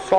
100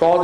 100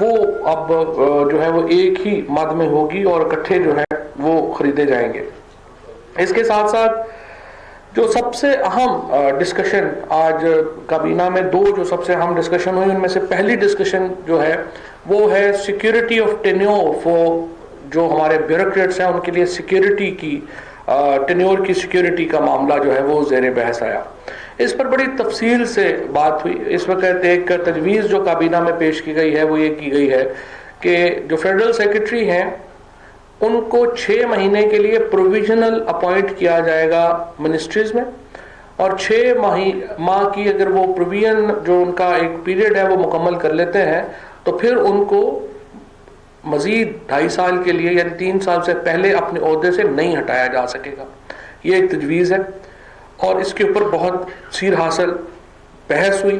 وہ اب جو ہے وہ ایک ہی مد میں ہوگی اور اکٹھے جو ہے وہ خریدے جائیں گے۔ اس کے ساتھ ساتھ جو سب سے اہم ڈسکشن آج کابینہ میں جو سب سے اہم ڈسکشن ہوئی، ان میں سے پہلی ڈسکشن جو ہے وہ ہے سیکیورٹی آف ٹینیور فور جو ہمارے بیوروکریٹس ہیں ان کے لیے سیکیورٹی کی ٹینیور کی سیکیورٹی کا معاملہ جو ہے وہ زیر بحث آیا۔ اس پر بڑی تفصیل سے بات ہوئی۔ اس وقت ایک تجویز جو کابینہ میں پیش کی گئی ہے وہ یہ کی گئی ہے کہ جو فیڈرل سیکرٹری ہیں ان کو 6 مہینے کے لیے پروویژنل اپوائنٹ کیا جائے گا منسٹریز میں، اور 6 ماہ کی اگر وہ پروویژن جو ان کا ایک پیریڈ ہے وہ مکمل کر لیتے ہیں تو پھر ان کو مزید 2.5 سال کے لیے یعنی 3 سال سے پہلے اپنے عہدے سے نہیں ہٹایا جا سکے گا۔ یہ ایک تجویز ہے اور اس کے اوپر بہت سیر حاصل بحث ہوئی۔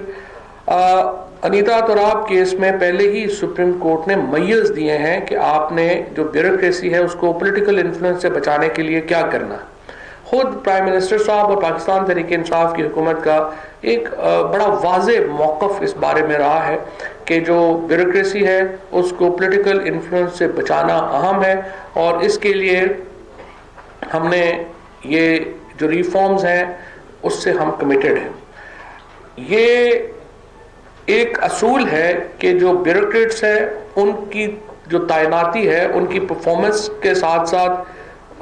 انیتا تراب کیس میں پہلے ہی سپریم کورٹ نے میز دیے ہیں کہ آپ نے جو بیوروکریسی ہے اس کو پولیٹیکل انفلوئنس سے بچانے کے لیے کیا کرنا ہے۔ خود پرائم منسٹر صاحب اور پاکستان تحریک انصاف کی حکومت کا ایک بڑا واضح موقف اس بارے میں رہا ہے کہ جو بیوروکریسی ہے اس کو پولیٹیکل انفلوئنس سے بچانا اہم ہے، اور اس کے لیے ہم نے یہ جو ریفارمز ہیں اس سے ہم کمیٹڈ ہیں۔ یہ ایک اصول ہے کہ جو بیوروکریٹس ہیں ان کی جو تعیناتی ہے ان کی پرفارمنس کے ساتھ ساتھ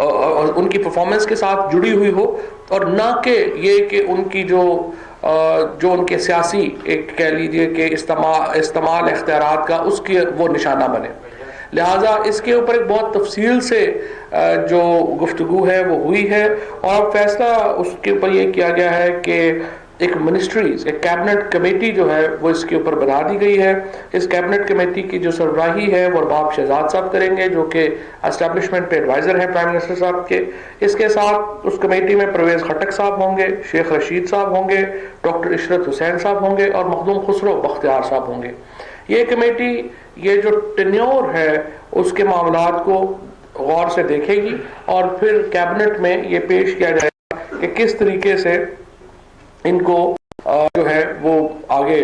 ان کی پرفارمنس کے ساتھ جڑی ہوئی ہو، اور نہ کہ یہ کہ ان کی جو ان کے سیاسی ایک کہہ لیجیے کہ استعمال اختیارات کا اس کی وہ نشانہ بنے۔ لہٰذا اس کے اوپر ایک بہت تفصیل سے جو گفتگو ہے وہ ہوئی ہے، اور فیصلہ اس کے اوپر یہ کیا گیا ہے کہ ایک منسٹریز ایک کیبنٹ کمیٹی جو ہے وہ اس کے اوپر بنا دی گئی ہے۔ اس کیبنٹ کمیٹی کی جو سربراہی ہے وہ ارباب شہزاد صاحب کریں گے جو کہ اسٹیبلشمنٹ پہ ایڈوائزر ہیں پرائم منسٹر صاحب کے۔ اس کے ساتھ اس کمیٹی میں پرویز خٹک صاحب ہوں گے، شیخ رشید صاحب ہوں گے، ڈاکٹر عشرت حسین صاحب ہوں گے اور مخدوم خسرو بختیار صاحب ہوں گے۔ یہ کمیٹی یہ جو ٹینیور ہے اس کے معاملات کو غور سے دیکھے گی اور پھر کیبنٹ میں یہ پیش کیا جائے گا کہ کس طریقے سے ان کو جو ہے وہ آگے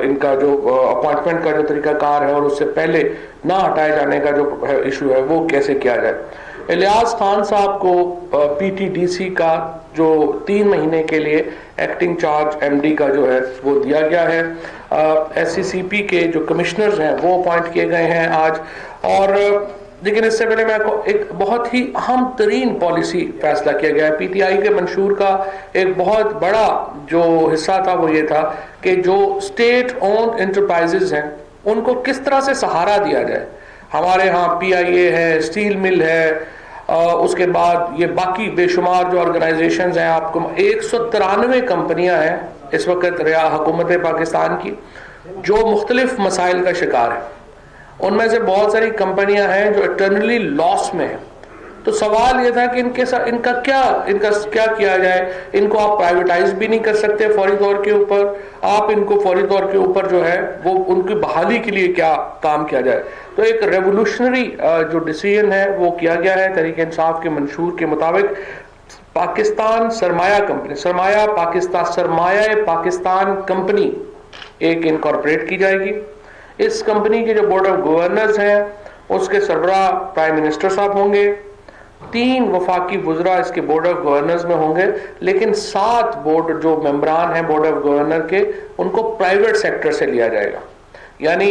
ان کا جو اپوائنٹمنٹ کا جو طریقہ کار ہے اور اس سے پہلے نہ ہٹائے جانے کا جو ایشو ہے وہ کیسے کیا جائے۔ الیاس خان صاحب کو پی ٹی ڈی سی کا جو 3 مہینے کے لیے ایکٹنگ چارج ایم ڈی کا جو ہے وہ دیا گیا ہے۔ ایس سی سی پی کے جو کمشنرز ہیں وہ اپوائنٹ کیے گئے ہیں آج۔ اور لیکن اس سے پہلے میں ایک بہت ہی اہم ترین پالیسی فیصلہ کیا گیا ہے۔ پی ٹی آئی کے منشور کا ایک بہت بڑا جو حصہ تھا وہ یہ تھا کہ جو اسٹیٹ اونڈ انٹرپرائزز ہیں ان کو کس طرح سے سہارا دیا جائے۔ ہمارے ہاں پی آئی اے ہے، اسٹیل مل ہے، اس کے بعد یہ باقی بے شمار جو آرگنائزیشنز ہیں، آپ کو 193 کمپنیاں ہیں اس وقت حکومت پاکستان کی جو مختلف مسائل کا شکار ہیں۔ ان میں سے بہت ساری کمپنیاں ہیں جو اٹرنلی لاس میں ہیں۔ تو سوال یہ تھا کہ ان کا کیا کیا جائے۔ ان کو آپ پرائیویٹائز بھی نہیں کر سکتے فوری طور کے اوپر، آپ ان کو فوری طور کے اوپر جو ہے وہ ان کی بحالی کے لیے کیا کام کیا جائے۔ تو ایک ریولوشنری جو ڈیسیژن ہے وہ کیا گیا ہے تحریک انصاف کے منشور کے مطابق۔ پاکستان سرمایہ کمپنی سرمایہ پاکستان کمپنی ایک انکارپوریٹ کی جائے گی۔ اس کمپنی کے جو بورڈ آف گورنرز ہیں اس کے سربراہ پرائم منسٹر صاحب ہوں گے، 3 وفاقی وزراء اس کے بورڈ آف گورنرز میں ہوں گے، لیکن 7 بورڈ جو ممبران ہیں بورڈ آف گورنر کے ان کو پرائیویٹ سیکٹر سے لیا جائے گا۔ یعنی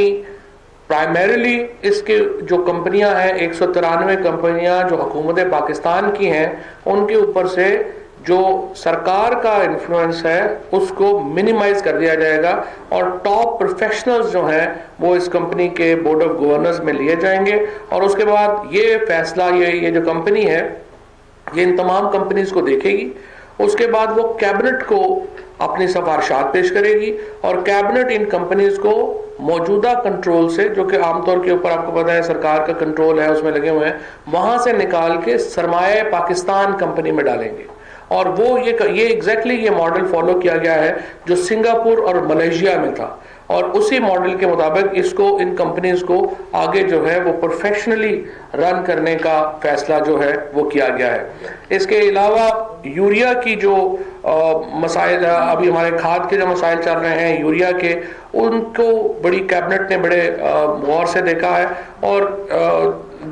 پرائمیرلی اس کے جو کمپنیاں ہیں 193 کمپنیاں جو حکومت پاکستان کی ہیں ان کے اوپر سے جو سرکار کا انفلوئنس ہے اس کو منیمائز کر دیا جائے گا، اور ٹاپ پروفیشنلز جو ہیں وہ اس کمپنی کے بورڈ آف گورنرز میں لیے جائیں گے۔ اور اس کے بعد یہ فیصلہ یہ جو کمپنی ہے یہ ان تمام کمپنیز کو دیکھے گی۔ اس کے بعد وہ کیبنٹ کو اپنی سفارشات پیش کرے گی، اور کیبنٹ ان کمپنیز کو موجودہ کنٹرول سے جو کہ عام طور کے اوپر آپ کو پتہ ہے سرکار کا کنٹرول ہے اس میں لگے ہوئے ہیں، وہاں سے نکال کے سرمایہ پاکستان کمپنی میں ڈالیں گے۔ اور وہ یہ ایگزیکٹلی یہ ماڈل فالو کیا گیا ہے جو سنگاپور اور ملیشیا میں تھا۔ اور اسی ماڈل کے مطابق اس کو ان کمپنیز کو آگے جو ہے وہ پروفیشنلی رن کرنے کا فیصلہ جو ہے وہ کیا گیا ہے. اس کے علاوہ یوریا کی جو مسائل ابھی ہمارے کھاد کے جو مسائل چل رہے ہیں یوریا کے, ان کو بڑی کیبنٹ نے بڑے غور سے دیکھا ہے, اور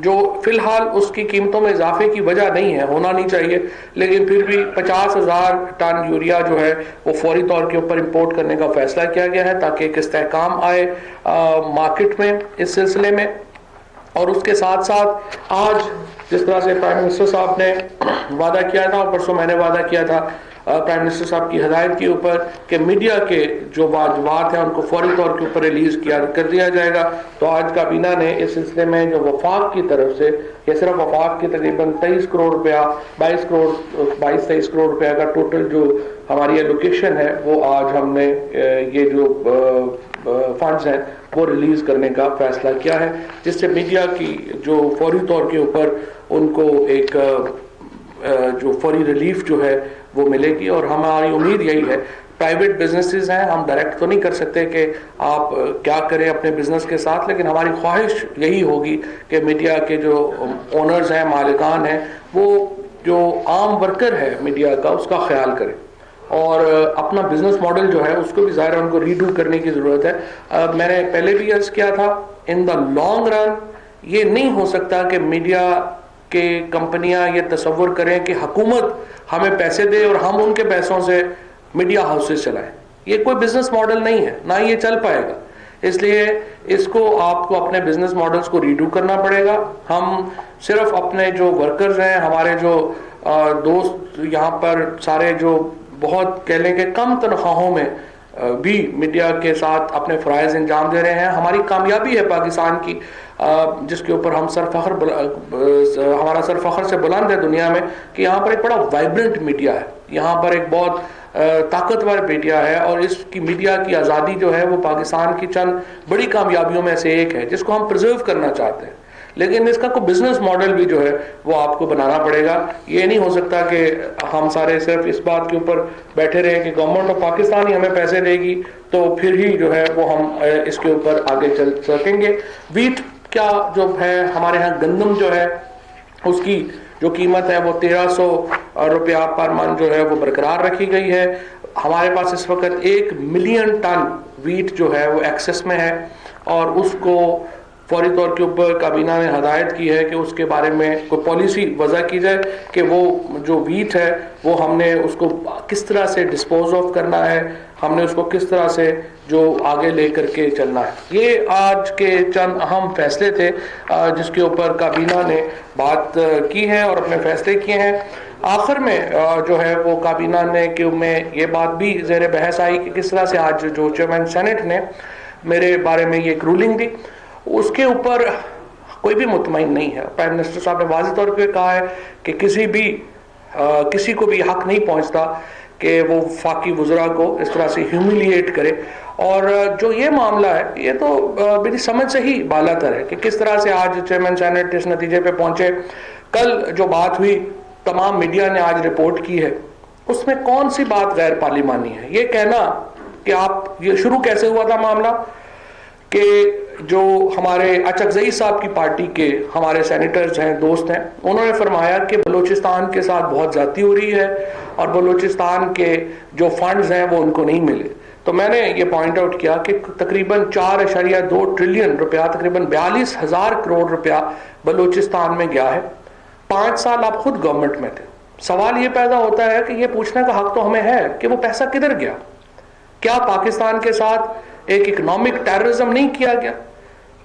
جو فی الحال اس کی قیمتوں میں اضافے کی وجہ نہیں ہے, ہونا نہیں چاہیے, لیکن پھر بھی 50,000 ٹن یوریا جو ہے وہ فوری طور کے اوپر امپورٹ کرنے کا فیصلہ کیا گیا ہے تاکہ ایک استحکام آئے مارکیٹ میں اس سلسلے میں. اور اس کے ساتھ ساتھ آج جس طرح سے پرائم منسٹر صاحب نے وعدہ کیا تھا, اور پرسوں میں نے وعدہ کیا تھا پرائم منسٹر صاحب کی ہدایت کے اوپر کہ میڈیا کے جو واجبات ہیں ان کو فوری طور کے اوپر ریلیز کر دیا جائے گا, تو آج کابینہ نے اس سلسلے میں جو وفاق کی طرف سے, یہ صرف وفاق کی تقریباً 23 کروڑ روپیہ 22-23 کروڑ روپیہ کا ٹوٹل جو ہماری ایلوکیشن ہے وہ آج ہم نے یہ جو فنڈز ہیں وہ ریلیز کرنے کا فیصلہ کیا ہے, جس سے میڈیا کی جو فوری طور کے اوپر ان کو ایک جو فوری ریلیف جو ہے وہ ملے گی. اور ہماری امید یہی ہے, پرائیویٹ بزنسز ہیں, ہم ڈائریکٹ تو نہیں کر سکتے کہ آپ کیا کریں اپنے بزنس کے ساتھ, لیکن ہماری خواہش یہی ہوگی کہ میڈیا کے جو اونرز ہیں, مالکان ہیں, وہ جو عام ورکر ہے میڈیا کا اس کا خیال کریں, اور اپنا بزنس ماڈل جو ہے اس کو بھی ظاہر ان کو ریڈو کرنے کی ضرورت ہے. میں نے پہلے بھی عرض کیا تھا, ان دا لانگ رن یہ نہیں ہو سکتا کہ میڈیا کہ کمپنیاں یہ تصور کریں کہ حکومت ہمیں پیسے دے اور ہم ان کے پیسوں سے میڈیا ہاؤسز چلائیں. یہ کوئی بزنس ماڈل نہیں ہے, نہ یہ چل پائے گا. اس لیے اس کو آپ کو اپنے بزنس ماڈلز کو ریڈو کرنا پڑے گا. ہم صرف اپنے جو ورکرز ہیں, ہمارے جو دوست یہاں پر سارے جو بہت کہہ لیں کہ کم تنخواہوں میں بھی میڈیا کے ساتھ اپنے فرائض انجام دے رہے ہیں, ہماری کامیابی ہے پاکستان کی, جس کے اوپر ہم ہمارا سر فخر سے بلند ہے دنیا میں, کہ یہاں پر ایک بڑا وائبرنٹ میڈیا ہے, یہاں پر ایک بہت طاقتور میڈیا ہے, اور اس کی میڈیا کی آزادی جو ہے وہ پاکستان کی چند بڑی کامیابیوں میں سے ایک ہے جس کو ہم پرزرو کرنا چاہتے ہیں. لیکن اس کا کوئی بزنس ماڈل بھی جو ہے وہ آپ کو بنانا پڑے گا. یہ نہیں ہو سکتا کہ ہم سارے صرف اس بات کے اوپر بیٹھے رہیں کہ گورنمنٹ آف پاکستان ہی ہمیں پیسے دے گی تو پھر ہی جو ہے وہ ہم اس کے اوپر آگے چل سکیں گے. ویٹ کیا جو ہے ہمارے ہاں گندم جو ہے اس کی جو قیمت ہے وہ 1300 روپیہ پر من جو ہے وہ برقرار رکھی گئی ہے. ہمارے پاس اس وقت 1 ملین ٹن ویٹ جو ہے وہ ایکسس میں ہے, اور اس کو فوری طور کے اوپر کابینہ نے ہدایت کی ہے کہ اس کے بارے میں کوئی پالیسی وضع کی جائے کہ وہ جو ویٹ ہے وہ ہم نے اس کو کس طرح سے ڈسپوز آف کرنا ہے, ہم نے اس کو کس طرح سے جو آگے لے کر کے چلنا ہے. یہ آج کے چند اہم فیصلے تھے جس کے اوپر کابینہ نے بات کی ہے اور اپنے فیصلے کیے ہیں. آخر میں جو ہے وہ کابینہ نے کہ میں یہ بات بھی زیر بحث آئی کہ کس طرح سے آج جو چیئرمین سینٹ نے میرے بارے میں یہ ایک رولنگ دی, اس کے اوپر کوئی بھی مطمئن نہیں ہے. پرائم منسٹر صاحب نے واضح طور پہ کہا ہے کہ کسی کو بھی حق نہیں پہنچتا کہ وہ وفاقی وزراء کو اس طرح سے ہیوملیٹ کرے, اور جو یہ معاملہ ہے یہ تو میری سمجھ سے ہی بالا تر ہے کہ کس طرح سے آج چیئرمین سینٹ اس نتیجے پہ پہنچے. کل جو بات ہوئی تمام میڈیا نے آج رپورٹ کی ہے, اس میں کون سی بات غیر پارلیمانی ہے؟ یہ کہنا کہ آپ یہ شروع کیسے ہوا تھا معاملہ کہ جو ہمارے اچکزئی صاحب کی پارٹی کے ہمارے سینیٹرز ہیں, دوست ہیں, انہوں نے فرمایا کہ بلوچستان کے ساتھ بہت زیادتی ہو رہی ہے اور بلوچستان کے جو فنڈز ہیں وہ ان کو نہیں ملے. تو میں نے یہ پوائنٹ آؤٹ کیا کہ تقریباً 4.2 ٹریلین روپیہ, تقریباً 42,000 کروڑ روپیہ بلوچستان میں گیا ہے. 5 سال آپ خود گورنمنٹ میں تھے. سوال یہ پیدا ہوتا ہے کہ یہ پوچھنے کا حق تو ہمیں ہے کہ وہ پیسہ کدھر گیا. کیا پاکستان کے ساتھ ایک اکنامک ٹیررزم نہیں کیا گیا؟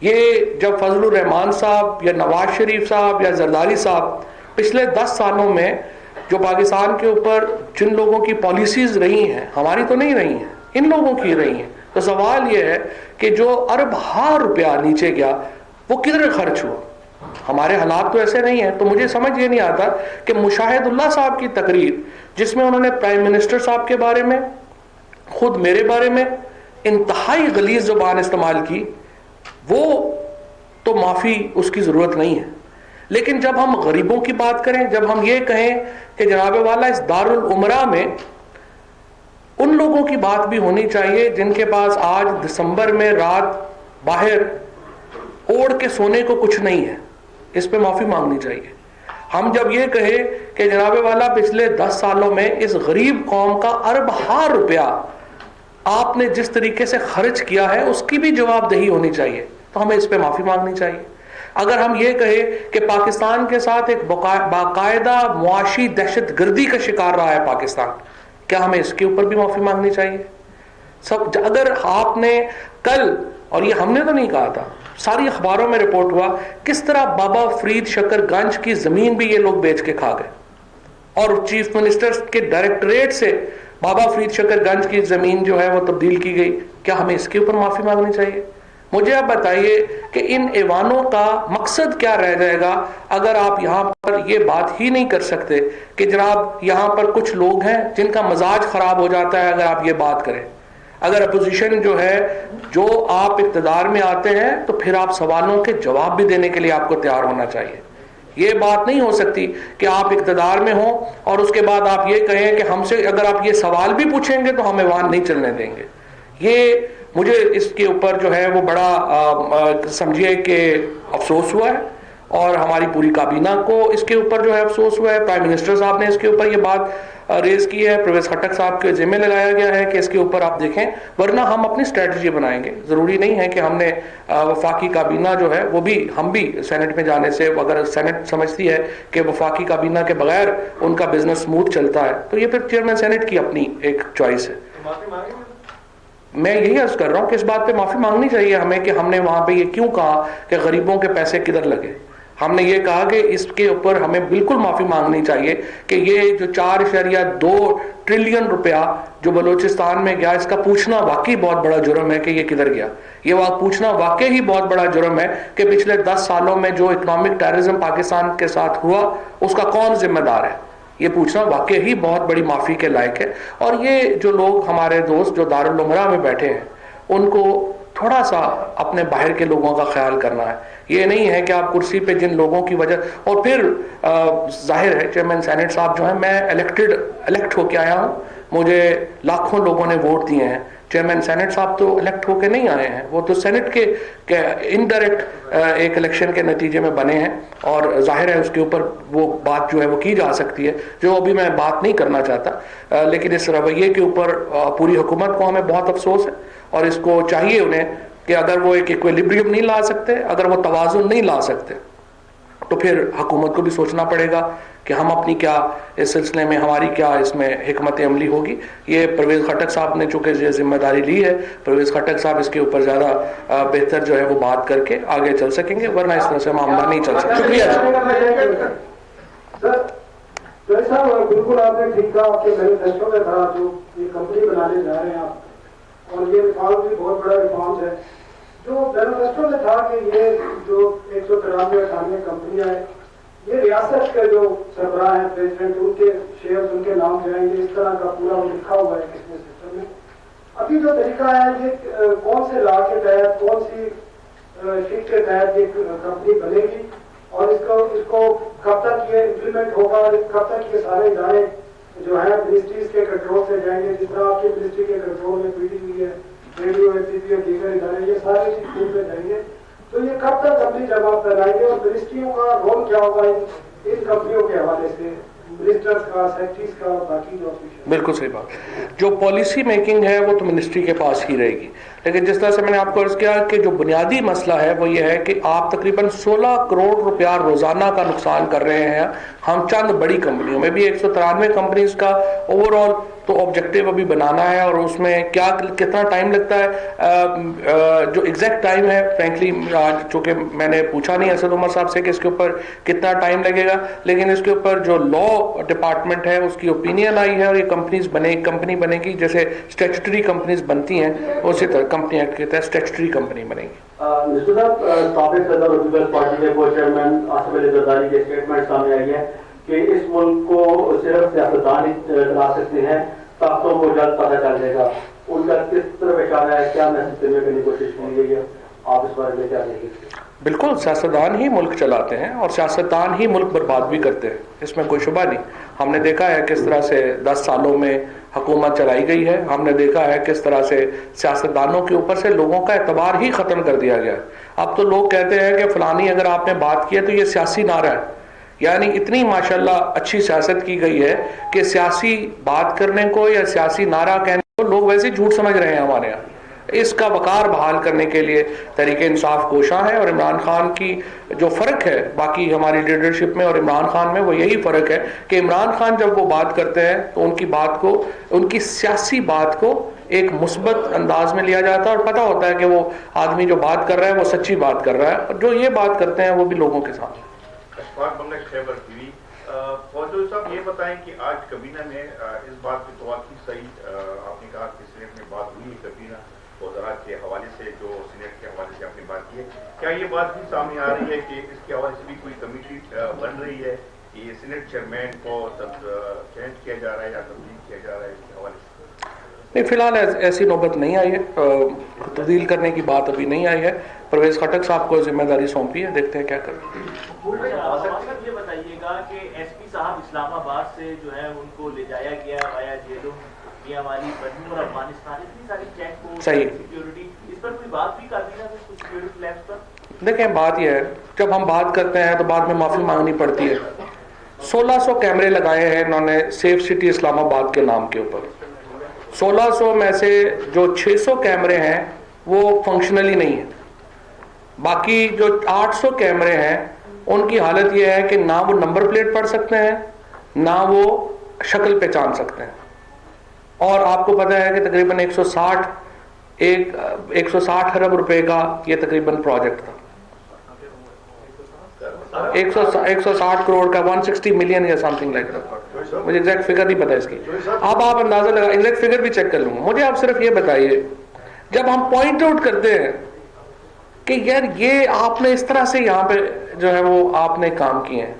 یہ جب فضل الرحمان صاحب یا نواز شریف صاحب یا زرداری صاحب پچھلے 10 سالوں میں جو پاکستان کے اوپر جن لوگوں کی پالیسیز رہی ہیں, ہماری تو نہیں رہی ہیں, ان لوگوں کی رہی ہیں, تو سوال یہ ہے کہ جو ارب ہا روپیہ نیچے گیا وہ کدھر خرچ ہوا؟ ہمارے حالات تو ایسے نہیں ہیں. تو مجھے سمجھ یہ نہیں آتا کہ مشاہد اللہ صاحب کی تقریر جس میں انہوں نے پرائم منسٹر صاحب کے بارے میں, خود میرے بارے میں انتہائی غلیظ زبان استعمال کی, وہ تو معافی اس کی ضرورت نہیں ہے. لیکن جب ہم غریبوں کی بات کریں, جب ہم یہ کہیں کہ جناب والا اس دارالعمرہ میں ان لوگوں کی بات بھی ہونی چاہیے جن کے پاس آج دسمبر میں رات باہر اوڑھ کے سونے کو کچھ نہیں ہے. اس پہ معافی مانگنی چاہیے. ہم جب یہ کہے کہ جناب والا پچھلے 10 سالوں میں اس غریب قوم کا اربوں روپیہ آپ نے جس طریقے سے خرچ کیا ہے اس کی بھی جواب دہی ہونی چاہیے, تو ہمیں اس پہ معافی مانگنی چاہیے. اگر ہم یہ کہیں کہ پاکستان کے ساتھ ایک باقاعدہ معاشی دہشت گردی کا شکار رہا ہے پاکستان, کیا ہمیں اس کے اوپر بھی معافی مانگنی چاہیے؟ اگر آپ نے کل, اور یہ ہم نے تو نہیں کہا تھا, ساری اخباروں میں رپورٹ ہوا کس طرح بابا فرید شکر گنج کی زمین بھی یہ لوگ بیچ کے کھا گئے, اور چیف منسٹر کے ڈائریکٹریٹ سے بابا فرید شکر گنج کی زمین جو ہے وہ تبدیل کی گئی. کیا ہمیں اس کے اوپر معافی مانگنی چاہیے؟ مجھے آپ بتائیے کہ ان ایوانوں کا مقصد کیا رہ جائے گا اگر آپ یہاں پر یہ بات ہی نہیں کر سکتے کہ جناب یہاں پر کچھ لوگ ہیں جن کا مزاج خراب ہو جاتا ہے اگر آپ یہ بات کریں. اگر اپوزیشن جو ہے, جو آپ اقتدار میں آتے ہیں تو پھر آپ سوالوں کے جواب بھی دینے کے لیے آپ کو تیار ہونا چاہیے. یہ بات نہیں ہو سکتی کہ آپ اقتدار میں ہوں اور اس کے بعد آپ یہ کہیں کہ ہم سے اگر آپ یہ سوال بھی پوچھیں گے تو ہم ایوان نہیں چلنے دیں گے. یہ مجھے اس کے اوپر جو ہے وہ بڑا سمجھیے کہ افسوس ہوا ہے, اور ہماری پوری کابینہ کو اس کے اوپر جو ہے افسوس ہوا ہے. پرائم منسٹر صاحب نے اس کے اوپر یہ بات ریز کی ہے, پرویز خٹک صاحب کے ذمہ لگایا گیا ہے کہ اس کے اوپر آپ دیکھیں, ورنہ ہم اپنی اسٹریٹجی بنائیں گے. ضروری نہیں ہے کہ ہم نے وفاقی کابینہ جو ہے وہ بھی, ہم بھی سینٹ میں جانے سے, اگر سینٹ سمجھتی ہے کہ وفاقی کابینہ کے بغیر ان کا بزنس اسموتھ چلتا ہے تو یہ پھر چیئرمین سینٹ کی اپنی ایک چوائس ہے. میں یہی عرض کر رہا ہوں کہ اس بات پہ معافی مانگنی چاہیے ہمیں کہ ہم نے وہاں پہ یہ کیوں کہا کہ غریبوں کے پیسے کدھر لگے. ہم نے یہ کہا کہ اس کے اوپر ہمیں بالکل معافی مانگنی چاہیے کہ یہ جو 4.2 ٹریلین روپیہ جو بلوچستان میں گیا, اس کا پوچھنا واقعی بہت بڑا جرم ہے کہ یہ کدھر گیا. یہ بات پوچھنا واقعی ہی بہت بڑا جرم ہے کہ پچھلے 10 سالوں میں جو اکنامک ٹیررزم پاکستان کے ساتھ ہوا اس کا کون ذمہ دار ہے. یہ پوچھنا واقعی ہی بہت بڑی معافی کے لائق ہے. اور یہ جو لوگ ہمارے دوست جو دارالعمرہ میں بیٹھے ہیں ان کو تھوڑا سا اپنے باہر کے لوگوں کا خیال کرنا ہے. یہ نہیں ہے کہ آپ کرسی پہ جن لوگوں کی وجہ, اور پھر ظاہر ہے چیئرمین سینٹ صاحب جو ہیں, میں الیکٹ ہو کے آیا ہوں, مجھے لاکھوں لوگوں نے ووٹ دیے ہیں. چیئرمین سینٹ صاحب تو الیکٹ ہو کے نہیں آئے ہیں, وہ تو سینٹ کے انڈائریکٹ ایک الیکشن کے نتیجے میں بنے ہیں, اور ظاہر ہے اس کے اوپر وہ بات جو ہے وہ کی جا سکتی ہے جو ابھی میں بات نہیں کرنا چاہتا. لیکن اس رویے کے اوپر پوری حکومت کو ہمیں بہت افسوس ہے, اور اس کو چاہیے انہیں کہ اگر وہ ایک ایکویلیبریم نہیں لا سکتے, اگر وہ توازن نہیں لا سکتے, تو پھر حکومت کو بھی سوچنا پڑے گا کہ ہم اپنی کیا اس سلسلے میں, ہماری کیا اس میں حکمت عملی ہوگی. یہ پرویز خٹک صاحب نے چونکہ یہ ذمہ داری لی ہے, پرویز خٹک صاحب اس کے اوپر زیادہ بہتر جو ہے وہ بات کر کے آگے چل سکیں گے, ورنہ اس طرح سے معاملہ نہیں چل سکتا. شکریہ صاحب. بالکل آپ نے ٹھیک کہا, آپ کے مینیفیسٹو میں تھا جو یہ کمپنی بنانے جا رہے ہیں آپ, اور یہ ریفارم بھی بہت بڑا ریفارم ہے. جو مینیفیسٹو میں تھا کہ یہ جو 193-98 کمپنیاں ہیں, یہ ریاست کے جو سربراہ ہیں پریزیڈنٹ, ان کے شیئر ان کے نام جائیں گے, اس طرح کا پورا وہ لکھا ہوا ہے اس سسٹم میں. ابھی جو طریقہ ہے یہ کون سے لا کے تحت, کون سی شیٹ کے تحت یہ کمپنی بنے گی, اور اس کو کب تک یہ امپلیمنٹ ہوگا, اور کب تک یہ سارے ادارے جو ہے منسٹریز کے کنٹرول سے جائیں گے, جس طرح آپ کی منسٹری کے کنٹرول میں پی ٹی وی ہے, ریڈیو ہے, ٹی وی ہے, دیگر ادارے, یہ سارے چیز میں جائیں گے. تو یہ کب تک اپنی جماعت کرائیں گے, اور منسٹریوں کا رول کیا ہوگا ان کمپنیوں کے حوالے سے, منسٹرز کا, سیکرٹریز کا, باقی جو آفیشل. بالکل صحیح بات. جو پالیسی میکنگ ہے وہ تو منسٹری کے پاس ہی رہے گی, لیکن جس طرح سے میں نے آپ کو عرض کیا کہ جو بنیادی مسئلہ ہے وہ یہ ہے کہ آپ تقریباً 16 کروڑ روپیہ روزانہ کا نقصان کر رہے ہیں ہم چند بڑی کمپنیوں میں بھی. 193 کمپنیز کا اوور آل تو آبجیکٹیو ابھی بنانا ہے, اور اس میں کتنا ٹائم لگتا ہے, جو ایگزیکٹ ٹائم ہے فرینکلی چونکہ میں نے پوچھا نہیں اسد عمر صاحب سے کہ اس کے اوپر کتنا ٹائم لگے گا, لیکن اس کے اوپر جو لا ڈپارٹمنٹ ہے اس کی اوپینین آئی ہے, اور یہ کمپنی بنے گی جیسے اسٹیچوٹری کمپنیز بنتی ہیں, اسی طرح کمپنی ایکٹ کے تحت اسٹیچوٹری کمپنی بنے گی. مسٹر صاحب, سابق صدر اور پیپلز پارٹی کے کو چیئرمین آصف علی زرداری کی اسٹیٹمنٹ سامنے آئی ہے کہ اس ملک کو صرف سیاستدان ہی چلا سکتے ہیں, طاقتوں کو جلد پتہ چل جائے گا. ان کا کس طرف اشارہ ہے, کیا میسج دینے کی کوشش کی گئی ہے, آپ اس بارے میں کیا کہیں گے؟ بالکل سیاستدان ہی ملک چلاتے ہیں, اور سیاستدان ہی ملک برباد بھی کرتے ہیں, اس میں کوئی شبہ نہیں. ہم نے دیکھا ہے کس طرح سے 10 سالوں میں حکومت چلائی گئی ہے. ہم نے دیکھا ہے کس طرح سے سیاستدانوں کے اوپر سے لوگوں کا اعتبار ہی ختم کر دیا گیا. اب تو لوگ کہتے ہیں کہ فلانی اگر آپ نے بات کی ہے تو یہ سیاسی نعرہ ہے. یعنی اتنی ماشاءاللہ اچھی سیاست کی گئی ہے کہ سیاسی بات کرنے کو یا سیاسی نعرہ کہنے کو لوگ ویسے جھوٹ سمجھ رہے ہیں ہمارے یہاں. اس کا وقار بحال کرنے کے لیے تحریک انصاف کوشاں ہے. اور عمران خان کی جو فرق ہے باقی ہماری لیڈرشپ میں اور عمران خان میں وہ یہی فرق ہے کہ عمران خان جب وہ بات کرتے ہیں تو ان کی بات کو, ان کی سیاسی بات کو ایک مثبت انداز میں لیا جاتا ہے اور پتہ ہوتا ہے کہ وہ آدمی جو بات کر رہا ہے وہ سچی بات کر رہا ہے, اور جو یہ بات کرتے ہیں وہ بھی لوگوں کے سامنے. فوجی صاحب یہ بتائیں کہ آج کابینہ میں اس بات کی توقع صحیح آپ نے کہا کہ سینیٹ میں بات ہوئی ہے کابینہ وزارت کے حوالے سے, جو سینیٹ کے حوالے سے آپ نے بات کی ہے, کیا یہ بات بھی سامنے آ رہی ہے کہ اس کے حوالے سے بھی کوئی کمیٹی بن رہی ہے کہ یہ سینیٹ چیئرمین کو چینج کیا جا رہا ہے یا تبدیل کیا جا رہا ہے اس کے حوالے سے؟ نہیں, فی الحال ایسی نوبت نہیں آئی ہے, تبدیل کرنے کی بات ابھی نہیں آئی ہے. پرویز خٹک صاحب کو ذمہ داری سونپی ہے, دیکھتے ہیں کیا کریں. یہ بتائیے گا کہ ایس پی صاحب اسلام آباد سے جو ہے ان کو لے جایا گیا وایا جیلوں میاں والی بنی اور افغانستان, اتنی ساری چیک پوسٹ سیکیورٹی, اس پر کوئی بات بھی کر دی نا سیکیورٹی لیبس پر؟ دیکھیں بات یہ ہے, جب ہم بات کرتے ہیں تو بعد میں معافی مانگنی پڑتی ہے. 1600 کیمرے لگائے ہیں انہوں نے سیف سٹی اسلام آباد کے نام کے اوپر. 1600 میں سے جو 600 کیمرے ہیں وہ فنکشنلی نہیں ہیں. باقی جو 800 کیمرے ہیں ان کی حالت یہ ہے کہ نہ وہ نمبر پلیٹ پڑھ سکتے ہیں نہ وہ شکل پہچان سکتے ہیں. اور آپ کو پتہ ہے کہ تقریباً 160 ارب روپے کا یہ تقریباً پروجیکٹ تھا. 160 کروڑ کا 160 ملین یا سم تھنگ لائک دیٹ, مجھے ایگزیکٹ فگر نہیں پتا اس کی. اب آپ اندازہ لگا, ایگزیکٹ فگر بھی چیک کر لوں گا. مجھے آپ صرف یہ بتائیے, جب ہم پوائنٹ آؤٹ کرتے ہیں کہ یار یہ آپ نے اس طرح سے یہاں پہ جو ہے وہ آپ نے کام کیے ہیں,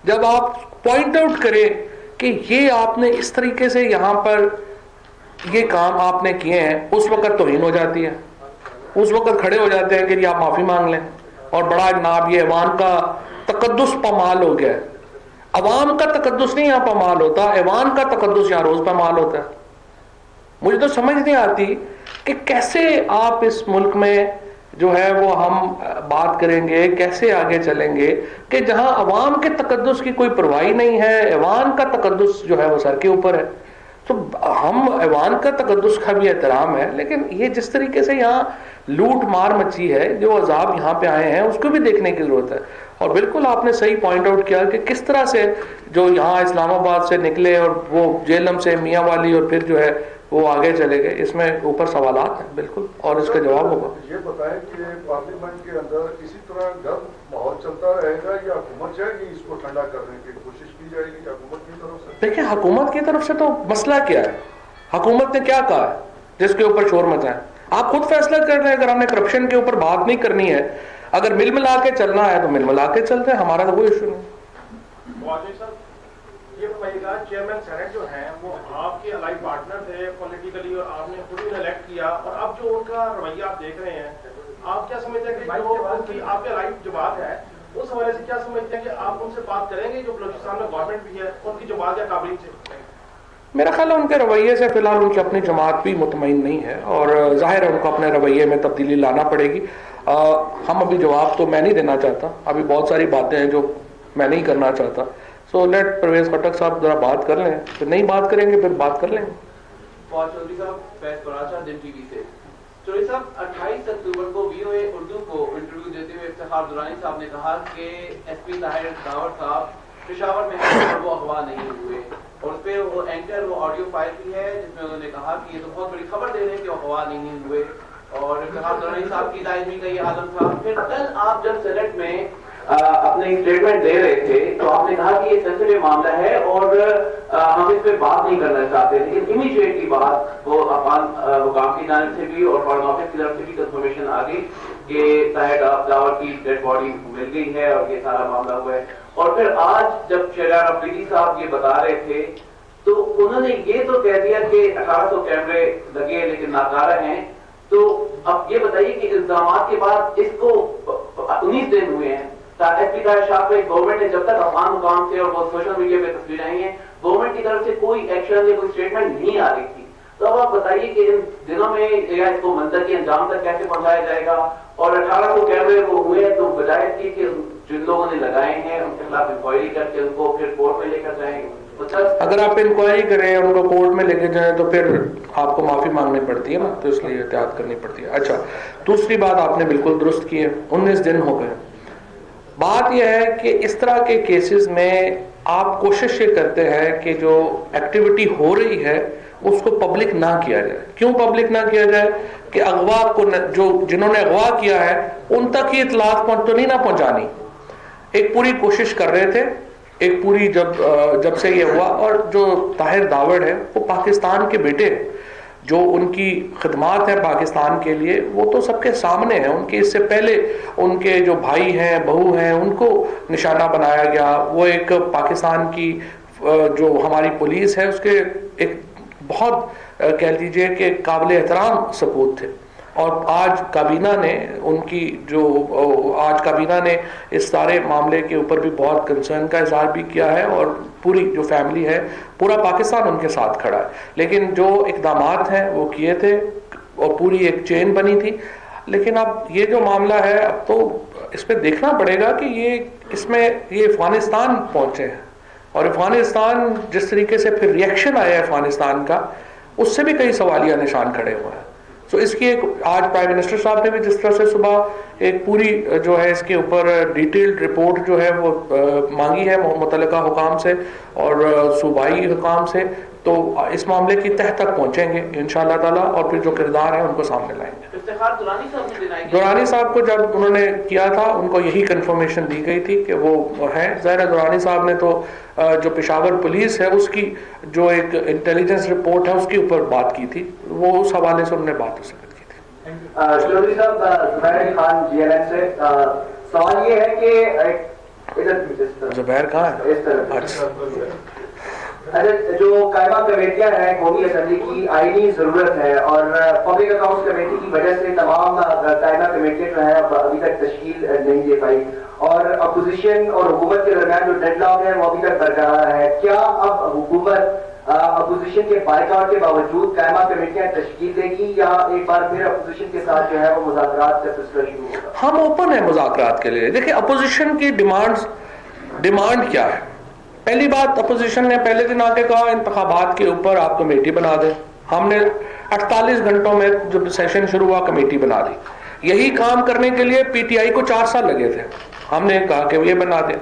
جب آپ پوائنٹ آؤٹ کریں کہ یہ آپ نے اس طریقے سے یہاں پر یہ کام آپ نے کیے ہیں, اس وقت توہین ہو جاتی ہے. اس وقت کھڑے ہو جاتے ہیں کہ یہ آپ معافی مانگ لیں, اور بڑا جناب یہ ایوان کا تقدس پامال ہو گیا ہے. عوام کا تقدس نہیں یہاں پامال ہوتا, ایوان کا تقدس یہاں روز پامال ہوتا ہے. مجھے تو سمجھ نہیں آتی کہ کیسے آپ اس ملک میں جو ہے وہ ہم بات کریں گے, کیسے آگے چلیں گے کہ جہاں عوام کے تقدس کی کوئی پرواہی نہیں ہے, ایوان کا تقدس جو ہے وہ سر کے اوپر ہے. تو ہم ایوان کا تقدس کا بھی احترام ہے, لیکن یہ جس طریقے سے یہاں لوٹ مار مچی ہے, جو عذاب یہاں پہ آئے ہیں اس کو بھی دیکھنے کی ضرورت ہے. اور بالکل آپ نے صحیح پوائنٹ آؤٹ کیا کہ کس طرح سے جو یہاں اسلام آباد سے نکلے اور وہ جیلم سے میاں والی اور پھر جو ہے وہ آگے چلے گئے, اس میں اوپر سوالات ہیں بالکل, اور اس کا جواب ہوگا. یہ بتائیں کہ پارلیمنٹ کے اندر اسی طرح گرم ماحول چلتا رہے گا یا حکومت جائے گی اس کو ٹھنڈا کرنے کی کوشش کی جائے گی حکومت کی طرف سے؟ دیکھیں حکومت کی طرف سے تو مسئلہ کیا ہے, حکومت نے کیا کہا ہے جس کے اوپر شور مچا ہے؟ آپ خود فیصلہ کر رہے ہیں. اگر ہم نے کرپشن کے اوپر بات نہیں کرنی ہے, اگر مل ملا کے چلنا ہے تو مل ملا کے چلتے ہیں, ہمارا تو کوئی ایشو نہیں. یہ بتائیے گا چیئرمین سینٹ جو ہیں وہ آپ کے الائی پارٹنر تھے پولیٹیکلی اور آپ نے خود ہی الیکٹ کیا, اور اب جو ان کا رویہ آپ دیکھ رہے ہیں, آپ کیا سمجھتے ہیں کہ جو آپ کے الائی جماعت ہے اس حوالے سے کیا سمجھتے ہیں کہ آپ ان سے بات کریں گے جو بلوچستان میں گورنمنٹ بھی ہے ان کی جماعت یا قابلین سے؟ میرا خیال ہے ان کے رویے سے فی الحال ان کی اپنی جماعت بھی مطمئن نہیں ہے, اور ظاہر ہے ان کو اپنے رویے میں تبدیلی لانا پڑے گی. ہم ابھی جواب تو میں نہیں دینا چاہتا, ابھی بہت ساری باتیں ہیں جو میں نہیں کرنا چاہتا. سو لیٹ پرویز خٹک صاحب ذرا بات کر لیں, پھر نہیں بات کریں گے پھر بات کر لیں گے. چودھری صاحب فیض پراچا دن ٹی وی سے. چودھری صاحب 28 اکتوبر کو وی او اے اردو کو انٹرویو دیتے ہوئے افتخار درانی صاحب نے کہا کہ ایس پی طاہر داور صاحب پشاور میں ہیں اور وہ اغوا نہیں ہوئے, اور اس پہ وہ اینکر وہ آڈیو فائل بھی ہے جس میں انہوں نے کہا کہ یہ تو بہت بڑی خبر دے رہے ہیں کہ اغوا نہیں ہوئے, اور افتخار درانی صاحب کی دائمی کا یہ عالم تھا. پھر کل آپ جب سینٹ میں اپنے اسٹیٹمنٹ دے رہے تھے تو آپ نے کہا کہ یہ سینسٹیو معاملہ ہے اور ہم اس پہ بات نہیں کرنا چاہتے, لیکن امیڈیٹلی بات وہ افغان حکام کی جانب سے بھی اور فارن آفس کی طرف سے بھی کنفرمیشن آ گئی کہ طاہر داور کی ڈیڈ باڈی مل گئی ہے اور یہ سارا معاملہ ہوا ہے. اور پھر آج جب شہریار افریدی صاحب یہ بتا رہے تھے تو انہوں نے یہ تو کہہ دیا کہ 1800 کیمرے لگے لیکن ناکارہ ہیں. تو اب یہ بتائیے کہ الزامات کے بعد اس کو 19 دن ہوئے ہیں, ایس پی طاہر شاہ پہ گورنمنٹ نے جب تک افغان مقام سے اور وہ سوشل میڈیا پہ تصویریں آئی ہیں گورنمنٹ کی طرف سے کوئی ایکشن یا کوئی اسٹیٹمنٹ نہیں آ رہی تھی. تو اب آپ بتائیے کہ ان دنوں میں یا اس کو منظر کے انجام تک کیسے پہنچایا جائے گا, اور 1800 کیمرے وہ ہوئے تو بجائے اس کی کہ جن لوگوں نے لگائے ہیں ان کے خلاف انکوائری کر کے ان کو پھر کورٹ میں لے کر جائیں گے. اگر آپ انکوائری کریں ان کو کورٹ میں لے کے جائیں تو پھر آپ کو معافی مانگنی پڑتی ہے نا, تو اس لیے احتیاط کرنی پڑتی ہے. اچھا, دوسری بات آپ نے بالکل درست کی ہے, 19 دن ہو گئے. بات یہ ہے کہ اس طرح کے کیسز میں آپ کوشش یہ کرتے ہیں کہ جو ایکٹیویٹی ہو رہی ہے اس کو پبلک نہ کیا جائے. کیوں پبلک نہ کیا جائے؟ کہ اغوا کو جو جنہوں نے اغوا کیا ہے ان تک یہ اطلاعات تو نہیں نہ پہنچانی. ایک پوری کوشش کر رہے تھے, ایک پوری جب سے یہ ہوا. اور جو طاہر داوڑ ہے وہ پاکستان کے بیٹے ہیں, جو ان کی خدمات ہیں پاکستان کے لیے وہ تو سب کے سامنے ہیں. ان کے اس سے پہلے ان کے جو بھائی ہیں بہو ہیں ان کو نشانہ بنایا گیا. وہ ایک پاکستان کی جو ہماری پولیس ہے اس کے ایک بہت کہہ لیجیے کہ قابل احترام سپوت تھے. اور آج کابینہ نے ان کی آج کابینہ نے اس سارے معاملے کے اوپر بھی بہت کنسرن کا اظہار بھی کیا ہے, اور پوری جو فیملی ہے پورا پاکستان ان کے ساتھ کھڑا ہے. لیکن جو اقدامات ہیں وہ کیے تھے اور پوری ایک چین بنی تھی. لیکن اب یہ جو معاملہ ہے اب تو اس پہ دیکھنا پڑے گا کہ یہ افغانستان پہنچے ہیں, اور افغانستان جس طریقے سے پھر ریئیکشن آیا ہے افغانستان کا اس سے بھی کئی سوالیہ نشان کھڑے ہوئے ہیں. تو اس کی ایک آج پرائم منسٹر صاحب نے بھی جس طرح سے صبح ایک پوری جو ہے اس کے اوپر ڈیٹیلڈ رپورٹ جو ہے وہ مانگی ہے متعلقہ حکام سے اور صوبائی حکام سے, تو اس معاملے کی تہ تک پہنچیں گے انشاءاللہ تعالیٰ, اور پھر جو کردار ہیں ان کو سامنے لائیں گے. درانی صاحب کو جب انہوں نے کیا تھا ان کو یہی کنفرمیشن دی گئی تھی کہ وہ ہیں. ظاہر درانی صاحب نے تو جو پشاور پولیس ہے اس کی جو ایک انٹیلیجنس رپورٹ ہے اس کے اوپر بات کی تھی, وہ اس حوالے سے انہوں نے بات اس وقت کی تھی. چودھری صاحب, زبیر خان جی ایل این سے سوال یہ ہے کہ زبیر کہاں ہے؟ جو قائمہ کمیٹیاں ہیں قومی اسمبلی کی آئینی ضرورت ہے, اور پبلک اکاؤنٹس کمیٹی کی وجہ سے تمام قائمہ کمیٹیاں جو ہیں ابھی تک تشکیل نہیں دے پائی, اور اپوزیشن اور حکومت کے درمیان جو ڈیڈ لاک ہے وہ ابھی تک برقرار ہے. کیا اب حکومت اپوزیشن کے بائیکاٹ کے باوجود قائمہ کمیٹیاں تشکیل دے گی, یا ایک بار پھر اپوزیشن کے ساتھ جو ہے وہ مذاکرات کا سلسلہ شروع ہوگا؟ ہم اوپن ہیں مذاکرات کے لیے. دیکھیں اپوزیشن کی ڈیمانڈ کیا ہے. پہلی بات, اپوزیشن نے پہلے دن آ کے کہا انتخابات کے اوپر آپ کمیٹی بنا دیں. ہم نے 48 گھنٹوں میں جب سیشن شروع ہوا کمیٹی بنا دی. یہی کام کرنے کے لیے پی ٹی آئی کو 4 سال لگے تھے. ہم نے کہا کہ یہ بنا دیں.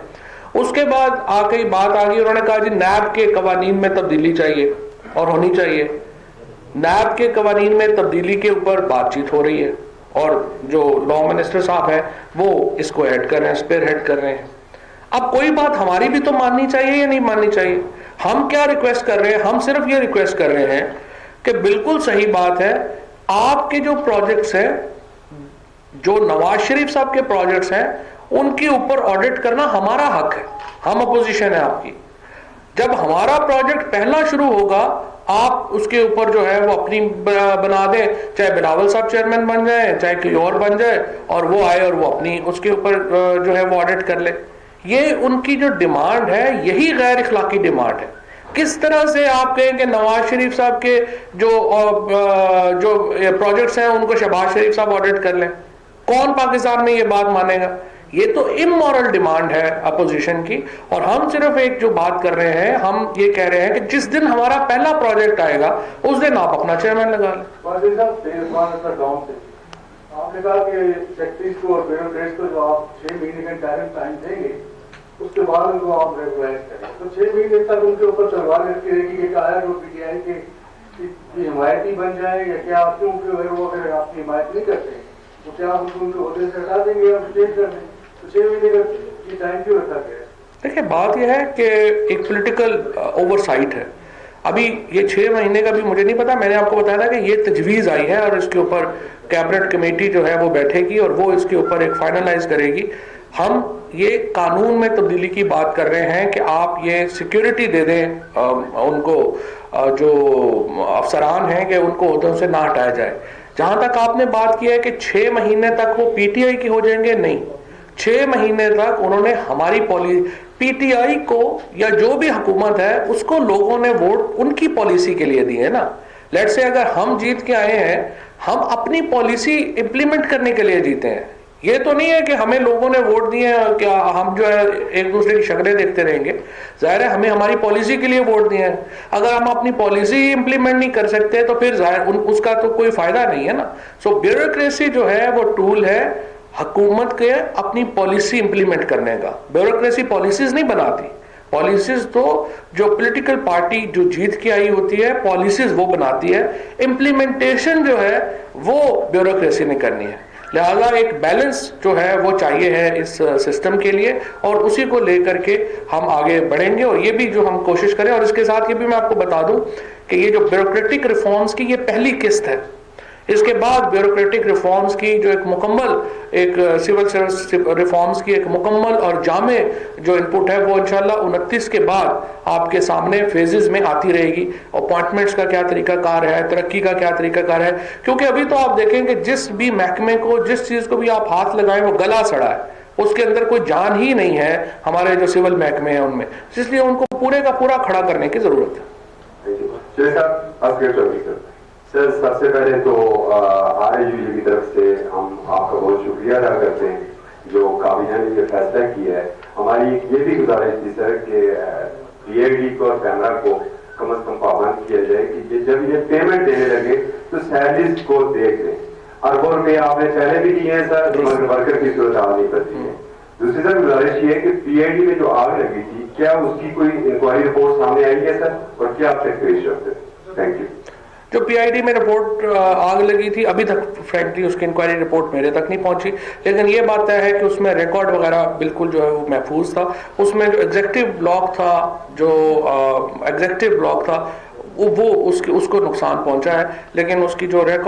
اس کے بعد آ کے بات آ گئی, انہوں نے کہا جی نیب کے قوانین میں تبدیلی چاہیے اور ہونی چاہیے. نیب کے قوانین میں تبدیلی کے اوپر بات چیت ہو رہی ہے, اور جو لا منسٹر صاحب ہیں وہ اس کو ہیڈ کر رہے ہیں, اسپیئر ہیڈ کر رہے ہیں. اب کوئی بات ہماری بھی تو ماننی چاہیے یا نہیں ماننی چاہیے. ہم کیا ریکویسٹ کر رہے ہیں؟ ہم صرف یہ ریکویسٹ کر رہے ہیں کہ بالکل صحیح بات ہے, آپ کے جو پروجیکٹس ہیں, جو نواز شریف صاحب کے پروجیکٹس ہیں, ان کے اوپر آڈٹ کرنا ہمارا حق ہے. ہم اپوزیشن ہے آپ کی. جب ہمارا پروجیکٹ پہلا شروع ہوگا آپ اس کے اوپر جو ہے وہ اپنی بنا دیں, چاہے بلاول صاحب چیئرمین بن جائیں چاہے کوئی اور بن جائے, اور وہ آئے اور وہ اپنی اس کے اوپر جو ہے وہ آڈٹ کر لے. یہ ان کی جو ڈیمانڈ ہے یہی غیر اخلاقی ڈیمانڈ ہے. کس طرح سے آپ کہیں کہ نواز شریف صاحب کے جو پروجیکٹس ہیں ان کو شہباز شریف صاحب آڈٹ کر لیں؟ کون پاکستان میں یہ بات مانے گا؟ یہ تو امورل ڈیمانڈ ہے اپوزیشن کی. اور ہم صرف ایک جو بات کر رہے ہیں, ہم یہ کہہ رہے ہیں کہ جس دن ہمارا پہلا پروجیکٹ آئے گا اس دن آپ اپنا چیئرمین لگا لیں. آپ نے کہا کہ سیکٹریز کو اور بیوروکریٹس کو جو آپ 6 مہینے کا ٹائم دیں گے اس کے بعد ان کو آپ ریگولائز کریں, تو 6 مہینے تک ان کے اوپر تلوار لٹکی رہے گی. یہ کہا ہے جو پی ٹی آئی کے حمایتی بن جائیں, یا کیا آپ کیوں کہ وہ اگر آپ کی حمایت نہیں کرتے تو کیا آپ ان کے عہدے سے ہٹا دیں گے یا چینج کر دیں؟ تو 6 مہینے کا یہ ٹائم کیوں رکھا گیا ہے؟ دیکھیں بات یہ ہے کہ ایک پولیٹیکل اوور سائٹ ہے. ابھی یہ 6 مہینے کا بھی مجھے نہیں پتا. میں نے آپ کو بتایا تھا کہ یہ تجویز آئی ہے اور اس کے اوپر کیبنٹ کمیٹی جو ہے وہ بیٹھے گی اور وہ اس کے اوپر ایک فائنلائز کرے گی. ہم یہ قانون میں تبدیلی کی بات کر رہے ہیں کہ آپ یہ سیکیورٹی دے دیں ان کو, جو افسران ہیں, کہ ان کو عہدوں سے نہ ہٹایا جائے. جہاں تک آپ نے بات کی ہے کہ 6 مہینے تک وہ پی ٹی آئی کی ہو جائیں گے, نہیں, 6 مہینے تک انہوں نے ہماری پی ٹی آئی کو یا جو بھی حکومت ہے اس کو لوگوں نے ووٹ ان کی پالیسی کے لیے دیے نا. لیٹ سے اگر ہم جیت کے آئے ہیں, ہم اپنی پالیسی امپلیمنٹ کرنے کے لیے جیتے ہیں. یہ تو نہیں ہے کہ ہمیں لوگوں نے ووٹ دیے ہیں کیا ہم جو ہے ایک دوسرے کی شکلیں دیکھتے رہیں گے. ظاہر ہے ہمیں ہماری پالیسی کے لیے ووٹ دیے ہیں, اگر ہم اپنی پالیسی امپلیمنٹ نہیں کر سکتے تو پھر ظاہر اس کا تو کوئی فائدہ نہیں ہے نا. سو بیوروکریسی جو ہے وہ ٹول ہے حکومت کے اپنی پالیسی امپلیمنٹ کرنے کا. بیوروکریسی پالیسیز نہیں بناتی, پالیسیز تو جو پولیٹیکل پارٹی جو جیت کے آئی ہوتی ہے پالیسیز وہ بناتی ہے, امپلیمنٹیشن جو ہے وہ بیوروکریسی نے کرنی ہے. لہذا ایک بیلنس جو ہے وہ چاہیے ہے اس سسٹم کے لیے, اور اسی کو لے کر کے ہم آگے بڑھیں گے. اور یہ بھی جو ہم کوشش کریں, اور اس کے ساتھ یہ بھی میں آپ کو بتا دوں کہ یہ جو بیوروکریٹک ریفارمز کی یہ پہلی قسط ہے. اس کے بعد بیوروکریٹک ریفارمز کی جو ایک مکمل ایک سول سروس ریفارمز کی ایک مکمل اور جامع جو انپٹ ہے وہ انشاءاللہ 29 کے بعد آپ کے سامنے فیزز میں آتی رہے گی. اپوائنٹمنٹس کا کیا طریقہ کار ہے, ترقی کا کیا طریقہ کار ہے, کیونکہ ابھی تو آپ دیکھیں کہ جس بھی محکمے کو جس چیز کو بھی آپ ہاتھ لگائیں وہ گلا سڑا ہے, اس کے اندر کوئی جان ہی نہیں ہے ہمارے جو سول محکمے ہیں ان میں, اس لیے ان کو پورے کا پورا کھڑا کرنے کی ضرورت ہے. سر سب سے پہلے تو RAU کی طرف سے ہم آپ کا بہت شکریہ ادا کرتے ہیں جو کابینہ نے یہ فیصلہ کیا ہے. ہماری یہ بھی گزارش تھی سر کہ PID کو اور کیمرہ کو کم از کم پابند کیا جائے کہ جب یہ پیمنٹ دینے لگے تو سیلریز کو دیکھ لیں. اربوں روپے آپ نے پہلے بھی دیے ہیں سر, مگر ورکر کی صورت حال نہیں کرتی ہے. دوسری سر گزارش یہ ہے کہ PID میں جو آگ لگی تھی کیا اس کی کوئی انکوائری رپورٹ سامنے آئی ہے سر, اور کیا آپ سے پیش رکھتے ہیں؟ Thank you. جو PID میں رپورٹ آگ لگی تھی ابھی تک فرینکلی اس کی انکوائری رپورٹ میرے تک نہیں پہنچی, لیکن یہ بات ہے کہ اس میں ریکارڈ وغیرہ بالکل جو ہے وہ محفوظ تھا. اس میں جو ایگزیکٹو بلاک تھا وہ اس کو نقصان پہنچا ہے, لیکن اس کی جو ریکارڈ